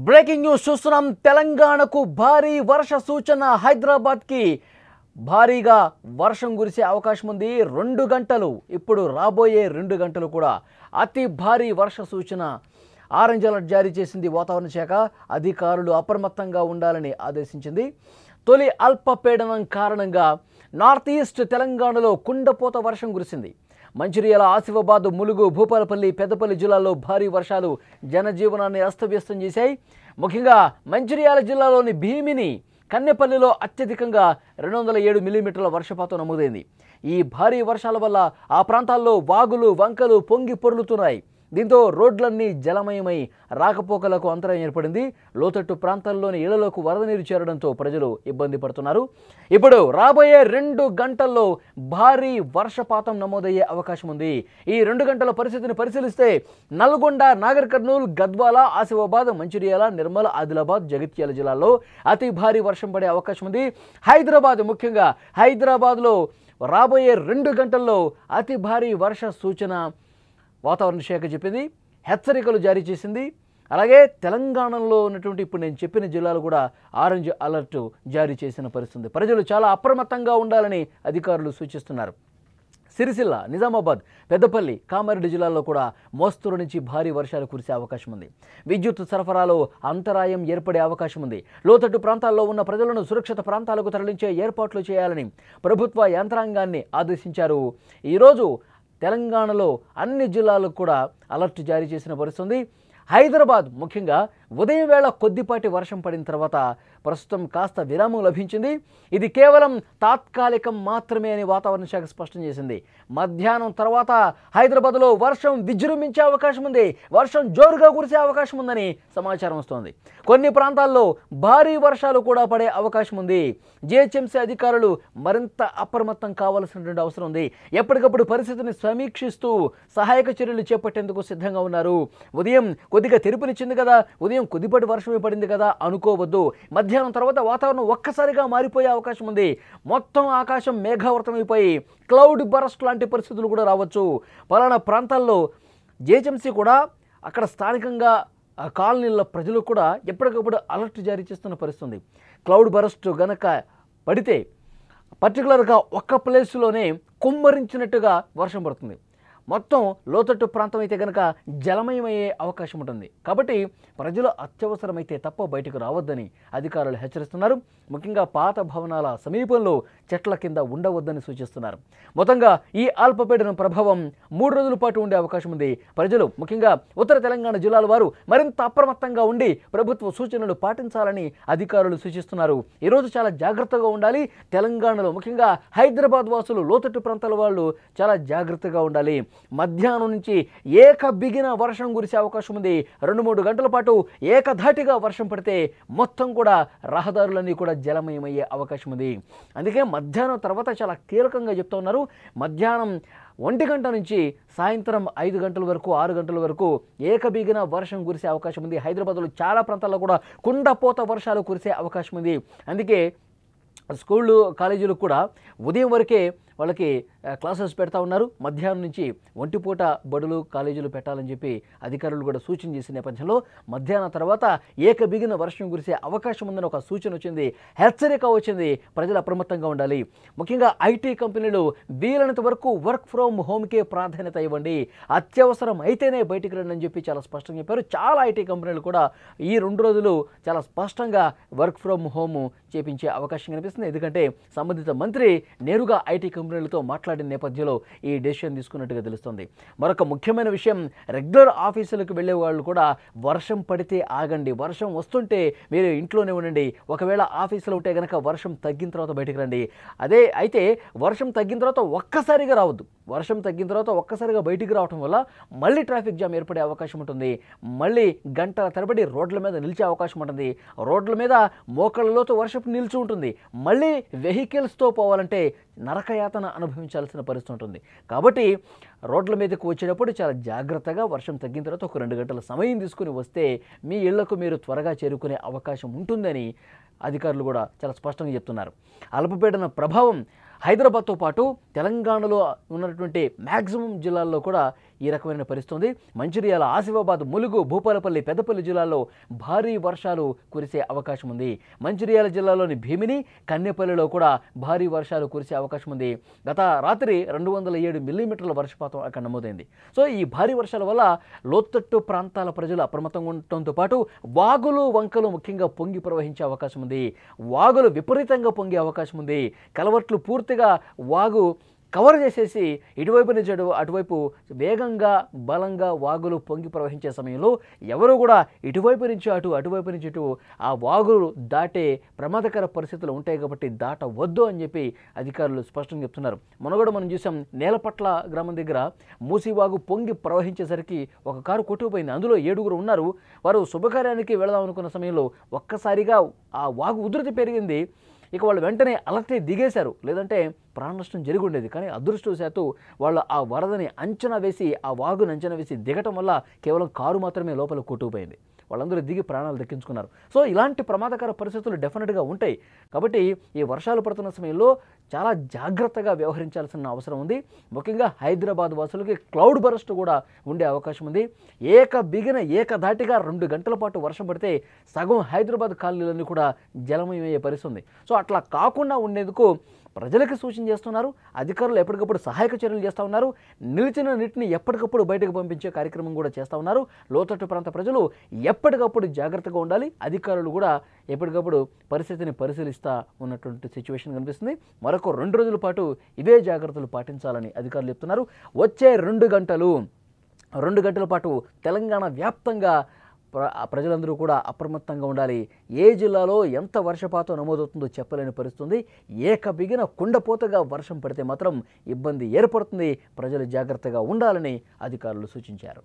Breaking news చూస్తున్నాం. తెలంగాణకు భారీ వర్ష సూచన. హైదరాబాద్ కి భారీగా వర్షం కురిసే అవకాశం ఉంది. 2 గంటలు, ఇప్పుడు రాబోయే 2 గంటలు కూడా అతి భారీ వర్ష సూచన ఆరెంజ్ అలర్ట్ జారీ చేసింది వాతావరణ శాఖ. అధికారులు అప్రమత్తంగా ఉండాలని ఆదేశించింది. తొలి అల్పపీడనం కారణంగా నార్త్ ఈస్ట్ తెలంగాణలో కుండపోత వర్షం కురిసింది. మంచిర్యాల, ఆసిఫాబాద్, ములుగు, భూపాలపల్లి, పెద్దపల్లి జిల్లాల్లో భారీ వర్షాలు జనజీవనాన్ని అస్తవ్యస్తం చేశాయి. ముఖ్యంగా మంచిర్యాల జిల్లాలోని భీమిని, కన్నెపల్లిలో అత్యధికంగా 207 మిల్లీమీటర్ల వర్షపాతం నమోదైంది. ఈ భారీ వర్షాల వల్ల ఆ ప్రాంతాల్లో వాగులు, వంకలు పొంగి పొర్లుతున్నాయి. దీంతో రోడ్లన్నీ జలమయమై రాకపోకలకు అంతరాయం ఏర్పడింది. లోతట్టు ప్రాంతాల్లోని ఇళ్లలోకి వరద నీరు చేరడంతో ప్రజలు ఇబ్బంది పడుతున్నారు. ఇప్పుడు రాబోయే 2 గంటల్లో భారీ వర్షపాతం నమోదయ్యే అవకాశం ఉంది. ఈ 2 గంటల పరిస్థితిని పరిశీలిస్తే నల్గొండ, నాగర్ కర్నూల్, గద్వాల, ఆసిఫాబాద్, మంచిర్యాల, నిర్మల్, ఆదిలాబాద్, జగిత్యాల జిల్లాల్లో అతి భారీ వర్షం పడే అవకాశం ఉంది. హైదరాబాద్, ముఖ్యంగా హైదరాబాద్లో రాబోయే 2 గంటల్లో అతి భారీ వర్ష సూచన వాతావరణ శాఖ చెప్పింది. హెచ్చరికలు జారీ చేసింది. అలాగే తెలంగాణలో ఉన్నటువంటి ఇప్పుడు నేను చెప్పిన జిల్లాలు కూడా ఆరెంజ్ అలర్ట్ జారీ చేసిన పరిస్థితి. ప్రజలు చాలా అప్రమత్తంగా ఉండాలని అధికారులు సూచిస్తున్నారు. సిరిసిల్ల, నిజామాబాద్, పెద్దపల్లి, కామారెడ్డి జిల్లాల్లో కూడా మోస్తరు నుంచి భారీ వర్షాలు కురిసే అవకాశం ఉంది. విద్యుత్ సరఫరాలో అంతరాయం ఏర్పడే అవకాశం ఉంది. లోతట్టు ప్రాంతాల్లో ఉన్న ప్రజలను సురక్షిత ప్రాంతాలకు తరలించే ఏర్పాట్లు చేయాలని ప్రభుత్వ యంత్రాంగాన్ని ఆదేశించారు. ఈరోజు తెలంగాణలో అన్ని జిల్లాలకు కూడా అలర్ట్ జారీ చేసిన పరిస్థితి. హైదరాబాద్ ముఖ్యంగా ఉదయం వేళ కొద్దిపాటి వర్షం పడిన తర్వాత ప్రస్తుతం కాస్త విరామం లభించింది. ఇది కేవలం తాత్కాలికం మాత్రమే అని వాతావరణ శాఖ స్పష్టం చేసింది. మధ్యాహ్నం తర్వాత హైదరాబాద్లో వర్షం విజృంభించే అవకాశం ఉంది. వర్షం జోరుగా కురిసే అవకాశం ఉందని సమాచారం వస్తోంది. కొన్ని ప్రాంతాల్లో భారీ వర్షాలు కూడా పడే అవకాశం ఉంది. జిహెచ్ఎంసీ అధికారులు మరింత అప్రమత్తం కావాల్సినటువంటి అవసరం ఉంది. ఎప్పటికప్పుడు పరిస్థితిని సమీక్షిస్తూ సహాయక చర్యలు చేపట్టేందుకు సిద్ధంగా ఉన్నారు. ఉదయం కొద్దిగా తెరుపునిచ్చింది కదా, ఉదయం కొద్దిపాటి వర్షమే పడింది కదా అనుకోవద్దు. మధ్యాహ్నం తర్వాత వాతావరణం ఒక్కసారిగా మారిపోయే అవకాశం ఉంది. మొత్తం ఆకాశం మేఘావృతమైపోయి క్లౌడ్ బరస్ట్ లాంటి పరిస్థితులు కూడా రావచ్చు. పలానా ప్రాంతాల్లో జిహెచ్ఎంసీ కూడా అక్కడ స్థానికంగా కాలనీల ప్రజలు కూడా ఎప్పటికప్పుడు అలర్ట్ జారీ చేస్తున్న పరిస్థితి. క్లౌడ్ బరస్ట్ గనక పడితే పర్టికులర్గా ఒక్క ప్లేస్లోనే కుమ్మరించినట్టుగా వర్షం పడుతుంది. మొత్తం లోతట్టు ప్రాంతం అయితే కనుక జలమయమయ్యే అవకాశం ఉంటుంది. కాబట్టి ప్రజలు అత్యవసరమైతే తప్ప బయటకు రావద్దని అధికారులు హెచ్చరిస్తున్నారు. ముఖ్యంగా పాత భవనాల సమీపంలో చెట్ల కింద ఉండవద్దని సూచిస్తున్నారు. మొత్తంగా ఈ అల్పపీడనం ప్రభావం 3 రోజుల పాటు ఉండే అవకాశం ఉంది. ప్రజలు ముఖ్యంగా ఉత్తర తెలంగాణ జిల్లాల వారు మరింత అప్రమత్తంగా ఉండి ప్రభుత్వ సూచనలు పాటించాలని అధికారులు సూచిస్తున్నారు. ఈరోజు చాలా జాగ్రత్తగా ఉండాలి. తెలంగాణలో ముఖ్యంగా హైదరాబాద్ వాసులు, లోతట్టు ప్రాంతాల వాళ్ళు చాలా జాగ్రత్తగా ఉండాలి. మధ్యాహ్నం నుంచి బిగిన వర్షం కురిసే అవకాశం ఉంది. 2-3 గంటల పాటు ఏకధాటిగా వర్షం పడితే మొత్తం కూడా రహదారులన్నీ కూడా జలమయమయ్యే అవకాశం ఉంది. అందుకే మధ్యాహ్నం తర్వాత చాలా కీలకంగా చెప్తా ఉన్నారు. మధ్యాహ్నం 1 గంట నుంచి సాయంత్రం 5 గంటల వరకు, 6 గంటల వరకు బిగిన వర్షం కురిసే అవకాశం ఉంది. హైదరాబాద్లో చాలా ప్రాంతాల్లో కూడా కుండపోత వర్షాలు కురిసే అవకాశం ఉంది. అందుకే స్కూళ్ళు, కాలేజీలు కూడా ఉదయం వరకే వాళ్ళకి క్లాసెస్ పెడతా ఉన్నారు. మధ్యాహ్నం నుంచి ఒంటిపూట బడులు, కాలేజీలు పెట్టాలని చెప్పి అధికారులు కూడా సూచన చేసిన నేపథ్యంలో మధ్యాహ్నం తర్వాత బిగిన వర్షం కురిసే అవకాశం ఉందని ఒక సూచన వచ్చింది, హెచ్చరిక వచ్చింది. ప్రజలు అప్రమత్తంగా ఉండాలి. ముఖ్యంగా ఐటీ కంపెనీలు వీలైనంత వరకు వర్క్ ఫ్రమ్ హోమ్కే ప్రాధాన్యత ఇవ్వండి. అత్యవసరం అయితేనే బయటికి రండి అని చెప్పి చాలా స్పష్టంగా చెప్పారు. చాలా ఐటీ కంపెనీలు కూడా ఈ 2 రోజులు చాలా స్పష్టంగా వర్క్ ఫ్రమ్ హోమ్ చేపించే అవకాశం కనిపిస్తుంది. ఎందుకంటే సంబంధిత మంత్రి నేరుగా ఐటీ కంపెనీలతో మాట్లాడిన నేపథ్యంలో ఈ డెసిషన్ తీసుకున్నట్టుగా తెలుస్తుంది. మరొక ముఖ్యమైన విషయం, రెగ్యులర్ ఆఫీసులకు వెళ్ళే వాళ్ళు కూడా వర్షం పడితే ఆగండి. వర్షం వస్తుంటే మీరు ఇంట్లోనే ఉండండి. ఒకవేళ ఆఫీసులో ఉంటే కనుక వర్షం తగ్గిన తర్వాత బయటకు రండి. అయితే వర్షం తగ్గిన తర్వాత ఒక్కసారిగా రావద్దు. వర్షం తగ్గిన తర్వాత ఒక్కసారిగా బయటికి రావడం వల్ల మళ్ళీ ట్రాఫిక్ జామ్ ఏర్పడే అవకాశం ఉంటుంది. మళ్ళీ గంటల తరబడి రోడ్ల మీద నిలిచే అవకాశం ఉంటుంది. రోడ్ల మీద మోకాళ్ళలోతో వర్షపు నిలిచి ఉంటుంది. మళ్ళీ వెహికల్స్తో పోవాలంటే నరకయాతన యాతన అనుభవించాల్సిన పరిస్థితి ఉంటుంది. కాబట్టి రోడ్ల మీదకు వచ్చేటప్పుడు చాలా జాగ్రత్తగా వర్షం తగ్గిన తర్వాత ఒక 2 గంటల సమయం తీసుకుని వస్తే మీ ఇళ్లకు మీరు త్వరగా చేరుకునే అవకాశం ఉంటుందని అధికారులు కూడా చాలా స్పష్టంగా చెప్తున్నారు. అల్పపీడన ప్రభావం హైదరాబాద్తో పాటు తెలంగాణలో ఉన్నటువంటి మ్యాక్సిమం జిల్లాల్లో కూడా ఈ రకమైన పరిస్థితి ఉంది. మంచిర్యాల, ఆసిఫాబాద్, ములుగు, భూపాలపల్లి, పెద్దపల్లి జిల్లాల్లో భారీ వర్షాలు కురిసే అవకాశం ఉంది. మంచిర్యాల జిల్లాలోని భీమిని, కన్నెపల్లిలో కూడా భారీ వర్షాలు కురిసే అవకాశం ఉంది. గత రాత్రి 207 మిల్లీమీటర్ల వర్షపాతం అక్కడ నమోదైంది. సో ఈ భారీ వర్షాల వల్ల లోతట్టు ప్రాంతాల ప్రజలు అప్రమత్తంగా ఉండటంతో పాటు వాగులు, వంకలు ముఖ్యంగా పొంగి ప్రవహించే అవకాశం ఉంది. వాగులు విపరీతంగా పొంగే అవకాశం ఉంది. కలవట్లు పూర్తిగా వాగు కవర్ చేసేసి ఇటువైపు నుంచి అటువైపు వేగంగా బలంగా వాగులు పొంగి ప్రవహించే సమయంలో ఎవరు కూడా ఇటువైపు నుంచి అటువైపు నుంచి ఇటు ఆ వాగులు దాటే ప్రమాదకర పరిస్థితులు ఉంటాయి కాబట్టి దాటవద్దు అని చెప్పి అధికారులు స్పష్టంగా చెప్తున్నారు. మొన్నగూడ మనం చూసాం, నేలపట్ల గ్రామం దగ్గర మూసీవాగు పొంగి ప్రవహించేసరికి ఒక కారు కొట్టుకుపోయింది. అందులో 7గురు ఉన్నారు. వారు శుభకార్యానికి వెళదాం అనుకున్న సమయంలో ఒక్కసారిగా ఆ వాగు ఉధృతి పెరిగింది. ఇక వాళ్ళు వెంటనే అలర్ట్ దిగేశారు, లేదంటే ప్రాణ నష్టం జరిగి ఉండేది. కానీ అదృష్టవశాత్తు వాళ్ళు ఆ వరదని అంచనా వేసి, ఆ వాగుని అంచనా వేసి దిగటం వల్ల కేవలం కారు మాత్రమే లోపల కొట్టుకుపోయింది. వాళ్ళందరూ దిగి ప్రాణాలు దక్కించుకున్నారు. సో ఇలాంటి ప్రమాదకర పరిస్థితులు డెఫినెట్గా ఉంటాయి. కాబట్టి ఈ వర్షాలు పడుతున్న సమయంలో చాలా జాగ్రత్తగా వ్యవహరించాల్సిన అవసరం ఉంది. ముఖ్యంగా హైదరాబాద్ వాసులకి క్లౌడ్ బరస్ట్ కూడా ఉండే అవకాశం ఉంది. ఏకధాటిగా 2 గంటల పాటు వర్షం పడితే సగం హైదరాబాద్ కాలనీలన్నీ కూడా జలమయమయ్యే పరిస్థితి ఉంది. సో అట్లా కాకుండా ఉండేందుకు ప్రజలకు సూచన చేస్తున్నారు. అధికారులు ఎప్పటికప్పుడు సహాయక చర్యలు చేస్తూ ఉన్నారు. నిలిచిన నీటిని ఎప్పటికప్పుడు బయటకు పంపించే కార్యక్రమం కూడా చేస్తూ ఉన్నారు. లోతట్టు ప్రాంత ప్రజలు ఎప్పటికప్పుడు జాగ్రత్తగా ఉండాలి. అధికారులు కూడా ఎప్పటికప్పుడు పరిస్థితిని పరిశీలిస్తూ ఉన్నటువంటి సిచ్యువేషన్ కనిపిస్తుంది. మరొక 2 రోజుల పాటు ఇవే జాగ్రత్తలు పాటించాలని అధికారులు చెప్తున్నారు. వచ్చే 2 గంటల పాటు తెలంగాణ వ్యాప్తంగా ప్రజలందరూ కూడా అప్రమత్తంగా ఉండాలి. ఏ జిల్లాలో ఎంత వర్షపాతం నమోదవుతుందో చెప్పలేని పరిస్థితుంది. ఏకబిగిన కుండపోతగా వర్షం పడితే మాత్రం ఇబ్బంది ఏర్పడుతుంది. ప్రజలు జాగ్రత్తగా ఉండాలని అధికారులు సూచించారు.